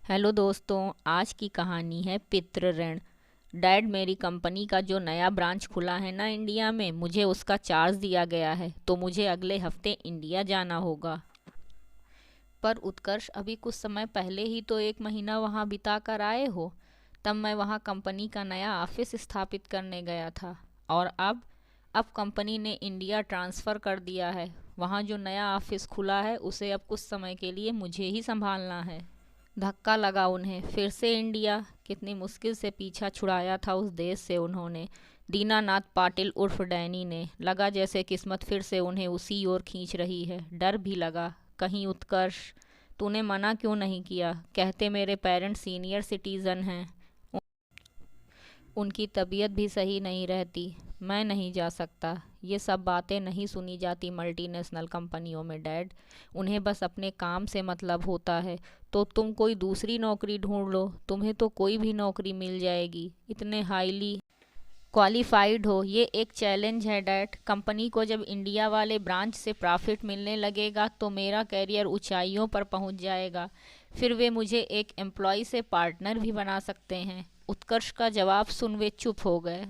Hello दोस्तों, आज की कहानी है पितृ ऋण। डैड, मेरी कंपनी का जो नया ब्रांच खुला है ना इंडिया में, मुझे उसका चार्ज दिया गया है, तो मुझे अगले हफ्ते इंडिया जाना होगा। पर उत्कर्ष, अभी कुछ समय पहले ही तो 1 महीना वहाँ बिता कर आए हो। तब मैं वहाँ कंपनी का नया ऑफिस स्थापित करने गया था। और अब कंपनी ने इंडिया ट्रांसफ़र कर दिया है। वहाँ जो नया ऑफिस खुला है उसे अब कुछ समय के लिए मुझे ही संभालना है। धक्का लगा उन्हें। फिर से इंडिया। कितनी मुश्किल से पीछा छुड़ाया था उस देश से उन्होंने। दीनानाथ पाटिल उर्फ डैनी ने। लगा जैसे किस्मत फिर से उन्हें उसी ओर खींच रही है। डर भी लगा, कहीं उत्कर्ष, तूने मना क्यों नहीं किया? कहते मेरे पेरेंट्स सीनियर सिटीज़न हैं, उनकी तबीयत भी सही नहीं रहती। मैं नहीं जा सकता। ये सब बातें नहीं सुनी जाती मल्टीनेशनल कंपनियों में डैड। उन्हें बस अपने काम से मतलब होता है। तो तुम कोई दूसरी नौकरी ढूंढ लो, तुम्हें तो कोई भी नौकरी मिल जाएगी। इतने हाईली क्वालिफाइड हो। ये एक चैलेंज है डैड। कंपनी को जब इंडिया वाले ब्रांच से प्रॉफिट मिलने लगेगा तो मेरा करियर ऊंचाइयों पर पहुंच जाएगा। फिर वे मुझे एक एम्प्लॉय से पार्टनर भी बना सकते हैं। उत्कर्ष का जवाब सुन वे चुप हो गए।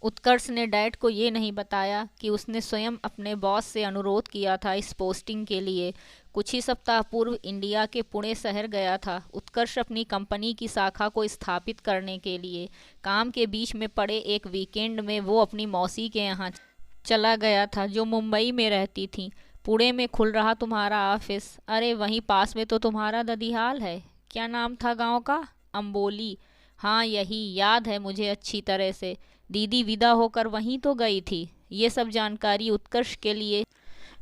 उत्कर्ष ने डैड को ये नहीं बताया कि उसने स्वयं अपने बॉस से अनुरोध किया था इस पोस्टिंग के लिए। कुछ ही सप्ताह पूर्व इंडिया के पुणे शहर गया था उत्कर्ष अपनी कंपनी की शाखा को स्थापित करने के लिए। काम के बीच में पड़े एक वीकेंड में वो अपनी मौसी के यहाँ चला गया था, जो मुंबई में रहती थी। पुणे में खुल रहा तुम्हारा ऑफिस? अरे वहीं पास में तो तुम्हारा ददिहाल है। क्या नाम था गांव का? अम्बोली। हाँ, यही याद है मुझे अच्छी तरह से। दीदी विदा होकर वहीं तो गई थी। ये सब जानकारी उत्कर्ष के लिए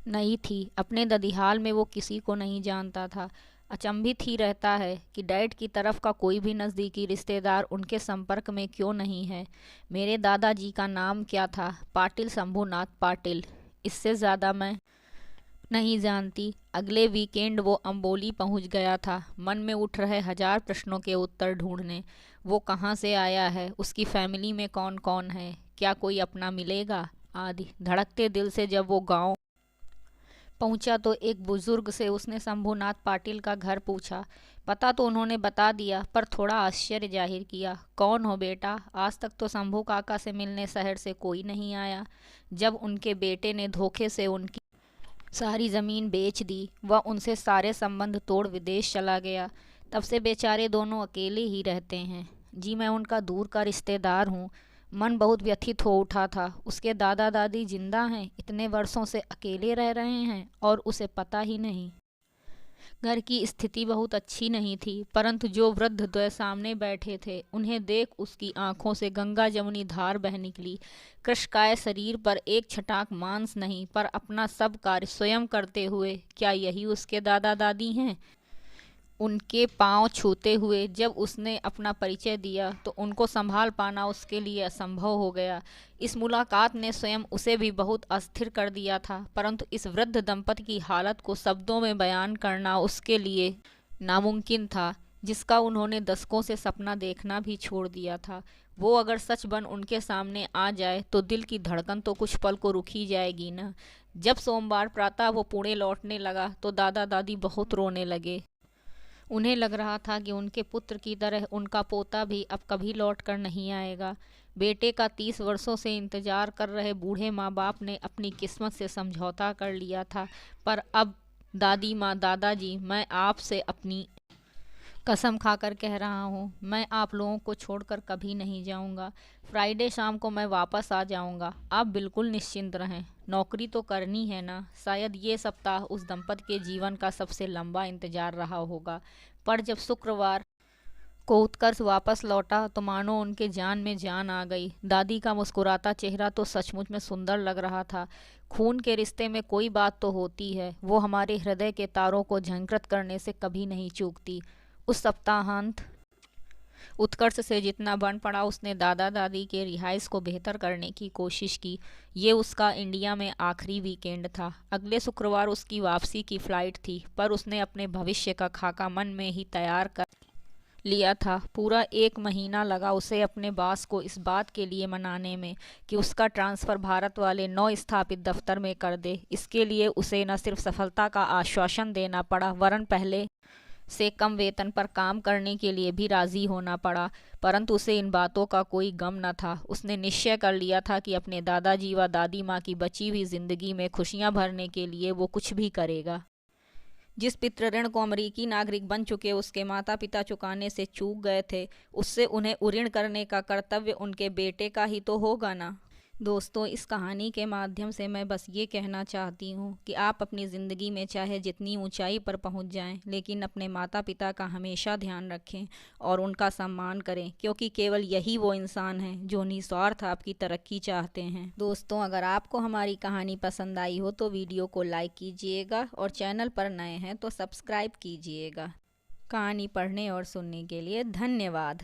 नहीं थी। अपने ददिहाल में वो किसी को नहीं जानता था। अचंभित ही रहता है कि डैड की तरफ का कोई भी नज़दीकी रिश्तेदार उनके संपर्क में क्यों नहीं है। मेरे दादाजी का नाम क्या था? पाटिल, शंभूनाथ पाटिल। इससे ज़्यादा मैं नहीं जानती। अगले वीकेंड वो अम्बोली पहुंच गया था, मन में उठ रहे हजार प्रश्नों के उत्तर ढूंढने। वो कहाँ से आया है? उसकी फैमिली में कौन कौन है? क्या कोई अपना मिलेगा आदि। धड़कते दिल से जब वो गांव पहुंचा तो एक बुजुर्ग से उसने शंभूनाथ पाटिल का घर पूछा। पता तो उन्होंने बता दिया, पर थोड़ा आश्चर्य जाहिर किया। कौन हो बेटा? आज तक तो शंभू काका से मिलने शहर से कोई नहीं आया। जब उनके बेटे ने धोखे से उनकी सारी ज़मीन बेच दी, वह उनसे सारे संबंध तोड़ विदेश चला गया, तब से बेचारे दोनों अकेले ही रहते हैं। जी, मैं उनका दूर का रिश्तेदार हूँ। मन बहुत व्यथित हो उठा था। उसके दादा दादी जिंदा हैं, इतने वर्षों से अकेले रह रहे हैं और उसे पता ही नहीं। घर की स्थिति बहुत अच्छी नहीं थी, परंतु जो वृद्ध द्वय सामने बैठे थे, उन्हें देख उसकी आंखों से गंगा जमुनी धार बह निकली। कृशकाय शरीर पर एक छटाक मांस नहीं, पर अपना सब कार्य स्वयं करते हुए। क्या यही उसके दादा दादी हैं? उनके पांव छूते हुए जब उसने अपना परिचय दिया तो उनको संभाल पाना उसके लिए असंभव हो गया। इस मुलाकात ने स्वयं उसे भी बहुत अस्थिर कर दिया था, परंतु इस वृद्ध दंपति की हालत को शब्दों में बयान करना उसके लिए नामुमकिन था, जिसका उन्होंने दशकों से सपना देखना भी छोड़ दिया था। वो अगर सच बन उनके सामने आ जाए तो दिल की धड़कन तो कुछ पल को रुकी जाएगी ना। जब सोमवार प्रातः वो पुणे लौटने लगा तो दादा दादी बहुत रोने लगे। उन्हें लग रहा था कि उनके पुत्र की तरह उनका पोता भी अब कभी लौट कर नहीं आएगा। बेटे का 30 वर्षों से इंतजार कर रहे बूढ़े माँ बाप ने अपनी किस्मत से समझौता कर लिया था। पर अब दादी माँ, दादाजी, मैं आपसे अपनी कसम खाकर कह रहा हूँ, मैं आप लोगों को छोड़कर कभी नहीं जाऊँगा। फ्राइडे शाम को मैं वापस आ जाऊँगा। आप बिल्कुल निश्चिंत रहें। नौकरी तो करनी है ना। शायद ये सप्ताह उस दंपति के जीवन का सबसे लंबा इंतजार रहा होगा। पर जब शुक्रवार को उत्कर्ष वापस लौटा तो मानो उनके जान में जान आ गई। दादी का मुस्कुराता चेहरा तो सचमुच में सुंदर लग रहा था। खून के रिश्ते में कोई बात तो होती है, वो हमारे हृदय के तारों को झंकृत करने से कभी नहीं चूकती। उस सप्ताहांत उत्कर्ष से जितना बन पड़ा उसने दादा दादी के रिहाइश को बेहतर करने की कोशिश की। ये उसका इंडिया में आखिरी वीकेंड था। अगले शुक्रवार उसकी वापसी की फ्लाइट थी, पर उसने अपने भविष्य का खाका मन में ही तैयार कर लिया था। पूरा 1 महीना लगा उसे अपने बॉस को इस बात के लिए मनाने में कि उसका ट्रांसफ़र भारत वाले नौ स्थापित दफ्तर में कर दे। इसके लिए उसे न सिर्फ सफलता का आश्वासन देना पड़ा, वरन पहले से कम वेतन पर काम करने के लिए भी राजी होना पड़ा, परंतु उसे इन बातों का कोई गम न था। उसने निश्चय कर लिया था कि अपने दादाजी व दादी माँ की बची हुई जिंदगी में खुशियाँ भरने के लिए वो कुछ भी करेगा। जिस पितृ ऋण को अमेरिकी नागरिक बन चुके उसके माता पिता चुकाने से चूक गए थे, उससे उन्हें उऋण करने का कर्तव्य उनके बेटे का ही तो होगा ना। दोस्तों, इस कहानी के माध्यम से मैं बस ये कहना चाहती हूँ कि आप अपनी ज़िंदगी में चाहे जितनी ऊंचाई पर पहुँच जाएं, लेकिन अपने माता पिता का हमेशा ध्यान रखें और उनका सम्मान करें, क्योंकि केवल यही वो इंसान हैं जो निस्वार्थ आपकी तरक्की चाहते हैं। दोस्तों, अगर आपको हमारी कहानी पसंद आई हो तो वीडियो को लाइक कीजिएगा और चैनल पर नए हैं तो सब्सक्राइब कीजिएगा। कहानी पढ़ने और सुनने के लिए धन्यवाद।